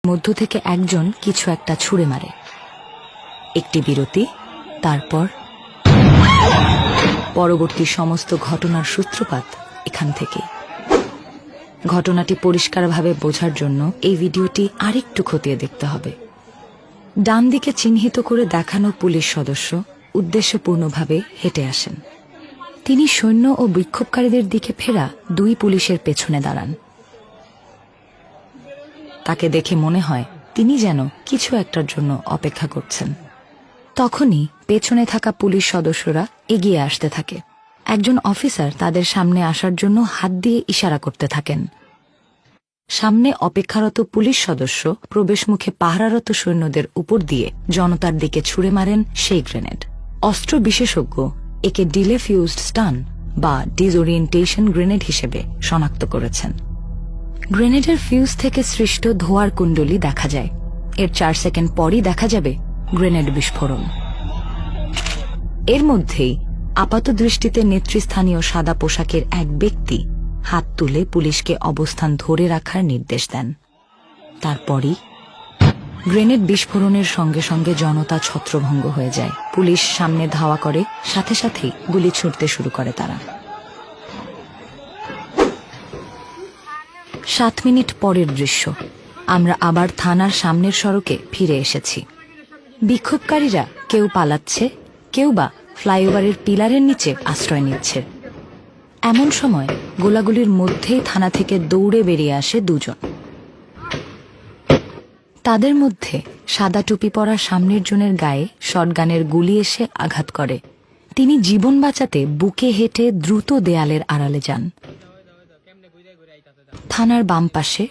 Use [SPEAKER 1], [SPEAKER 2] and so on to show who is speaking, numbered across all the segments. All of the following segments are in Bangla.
[SPEAKER 1] মধ্য থেকে একজন কিছু একটা ছুঁড়ে মারে। একটি বিরতি, তারপর পরবর্তী সমস্ত ঘটনার সূত্রপাত এখান থেকে। ঘটনাটি পরিষ্কারভাবে বোঝার জন্য এই ভিডিওটি আরেকটু খতিয়ে দেখতে হবে। ডান দিকে চিহ্নিত করে দেখানো পুলিশ সদস্য উদ্দেশ্যপূর্ণভাবে হেঁটে আসেন। তিনি সৈন্য ও বিক্ষোভকারীদের দিকে ফেরা দুই পুলিশের পেছনে দাঁড়ান। তাকে দেখে মনে হয় তিনি যেন কিছু একটার জন্য অপেক্ষা করছেন। তখনই পেছনে থাকা পুলিশ সদস্যরা এগিয়ে আসতে থাকে। একজন অফিসার তাদের সামনে আসার জন্য হাত দিয়ে ইশারা করতে থাকেন। সামনে অপেক্ষারত পুলিশ সদস্য প্রবেশমুখে পাহারারত সৈন্যদের উপর দিয়ে জনতার দিকে ছুঁড়ে মারেন সেই গ্রেনেড। অস্ত্র বিশেষজ্ঞ একে ডিলে ফিউজড স্টান বা ডিসওরিয়েন্টেশন গ্রেনেড হিসেবে শনাক্ত করেছেন। গ্রেনেডের ফিউজ থেকে সৃষ্ট ধোঁয়ার কুণ্ডলী দেখা যায়। এর 4 সেকেন্ড পরই দেখা যাবে গ্রেনেড বিস্ফোরণ। এর মধ্যেই আপাত দৃষ্টিতে নেতৃস্থানীয় সাদা পোশাকের এক ব্যক্তি হাত তুলে পুলিশকে অবস্থান ধরে রাখার নির্দেশ দেন। তারপরই গ্রেনেড বিস্ফোরণের সঙ্গে সঙ্গে জনতা ছত্রভঙ্গ হয়ে যায়। পুলিশ সামনে ধাওয়া করে, সাথে সাথেই গুলি ছুড়তে শুরু করে তারা। 7 মিনিট পরের দৃশ্য, আমরা আবার থানার সামনের সড়কে ফিরে এসেছি। বিক্ষোভকারীরা কেউ পালাচ্ছে, কেউ বা ফ্লাইওভারের পিলারের নিচে আশ্রয় নিচ্ছে। এমন সময় গোলাগুলির মধ্যেই থানা থেকে দৌড়ে বেরিয়ে আসে দুজন। তাদের মধ্যে সাদা টুপি পরা সামনের জনের গায়ে শটগানের গুলি এসে আঘাত করে। তিনি জীবন বাঁচাতে বুকে হেঁটে দ্রুত দেয়ালের আড়ালে যান। থানার বাম পাশে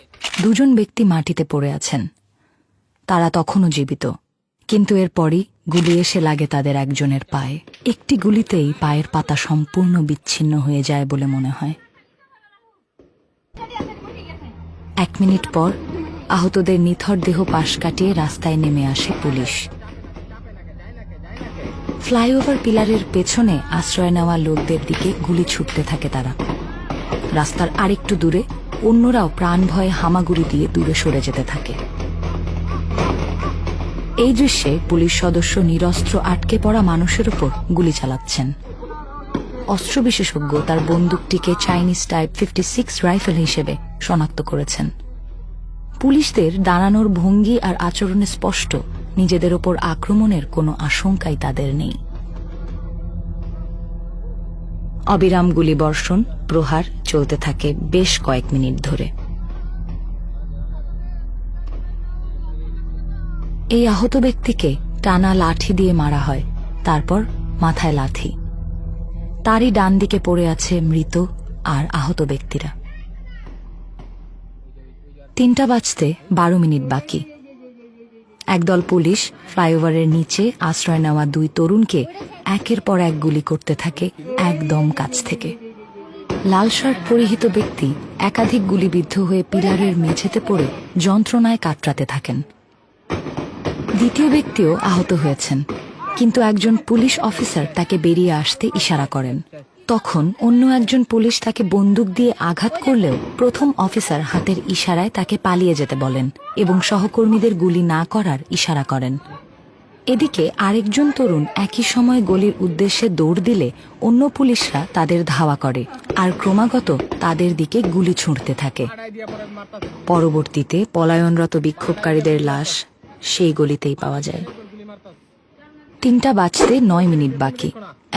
[SPEAKER 1] দুজন ব্যক্তি মাটিতে পড়ে আছেন। তারা তখনও জীবিত, কিন্তু এরপরই গুলি এসে লাগে তাদের একজনের পায়ে। একটি গুলিতেই পায়ের পাতা সম্পূর্ণ বিচ্ছিন্ন হয়ে যায় বলে মনে হয়। 1 মিনিট পর আহতদের নিথর দেহ পাশ কাটিয়ে রাস্তায় নেমে আসে পুলিশ। ফ্লাইওভার পিলারের পেছনে আশ্রয় নেওয়া লোকদের দিকে গুলি ছুটতে থাকে তারা। রাস্তার আরেকটু দূরে অন্যরাও প্রাণ ভয়ে হামাগুড়ি দিয়ে দূরে সরে যেতে থাকে। এই দৃশ্যে পুলিশ সদস্য নিরস্ত্র আটকে পড়া মানুষের উপর গুলি চালাচ্ছেন। অস্ত্র বিশেষজ্ঞ তার বন্দুকটিকে চাইনিজ টাইপ 56 রাইফেল হিসেবে শনাক্ত করেছেন। পুলিশদের দাঁড়ানোর ভঙ্গি আর আচরণে স্পষ্ট নিজেদের ওপর আক্রমণের কোনো আশঙ্কাই তাদের নেই। অবিরাম গুলিবর্ষণ প্রহার চলতে থাকে বেশ কয়েক মিনিট ধরে। এই আহত ব্যক্তিকে টানা লাঠি দিয়ে মারা হয়, তারপর মাথায় লাথি। তারই ডান দিকে পড়ে আছে মৃত আর আহত ব্যক্তিরা। 3টা বাজতে 12 মিনিট বাকি। একদল পুলিশ ফ্লাইওভারের নিচে আশ্রয় নেওয়া 2 তরুণকে একের পর এক গুলি করতে থাকে একদম কাছ থেকে। লাল শার্ট পরিহিত ব্যক্তি একাধিক গুলিবিদ্ধ হয়ে পিলারের মেঝেতে পড়ে যন্ত্রণায় কাতরাতে থাকেন। দ্বিতীয় ব্যক্তিও আহত হয়েছেন, কিন্তু একজন পুলিশ অফিসার তাকে বেরিয়ে আসতে ইশারা করেন। তখন অন্য একজন পুলিশ তাকে বন্দুক দিয়ে আঘাত করলেও প্রথম অফিসার হাতের ইশারায় তাকে পালিয়ে যেতে বলেন এবং সহকর্মীদের গুলি না করার ইশারা করেন। এদিকে আরেকজন তরুণ একই সময় গলির উদ্দেশ্যে দৌড় দিলে অন্য পুলিশরা তাদের ধাওয়া করে আর ক্রমাগত তাদের দিকে গুলি ছুঁড়তে থাকে। পরবর্তীতে পলায়নরত বিক্ষোভকারীদের লাশ সেই গলিতেই পাওয়া যায়। 3টা বাজতে 9 মিনিট বাকি।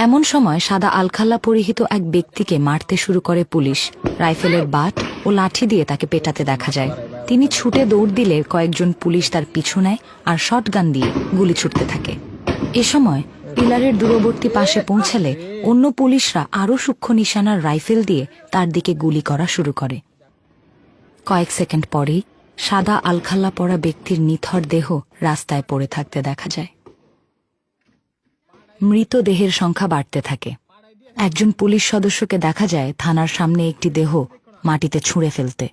[SPEAKER 1] এমন সময় সাদা আলখাল্লা পরিহিত এক ব্যক্তিকে মারতে শুরু করে পুলিশ। রাইফেলের বাট ও লাঠি দিয়ে তাকে পেটাতে দেখা যায়। তিনি ছুটে দৌড় দিলে কয়েকজন পুলিশ তার পিছু নেয় আর শটগান দিয়ে গুলি ছুটতে থাকে। এ সময় পিলারের দূরবর্তী পাশে পৌঁছালে অন্য পুলিশরা আরও সূক্ষ্ম নিশানার রাইফেল দিয়ে তার দিকে গুলি করা শুরু করে। কয়েক সেকেন্ড পরেই সাদা আলখাল্লা পরা ব্যক্তির নিথর দেহ রাস্তায় পড়ে থাকতে দেখা যায়। মৃতদেহের সংখ্যা বাড়তে থাকে। একজন পুলিশ সদস্যকে দেখা যায় থানার সামনে একটি দেহ মাটিতে ছুঁড়ে ফেলতে।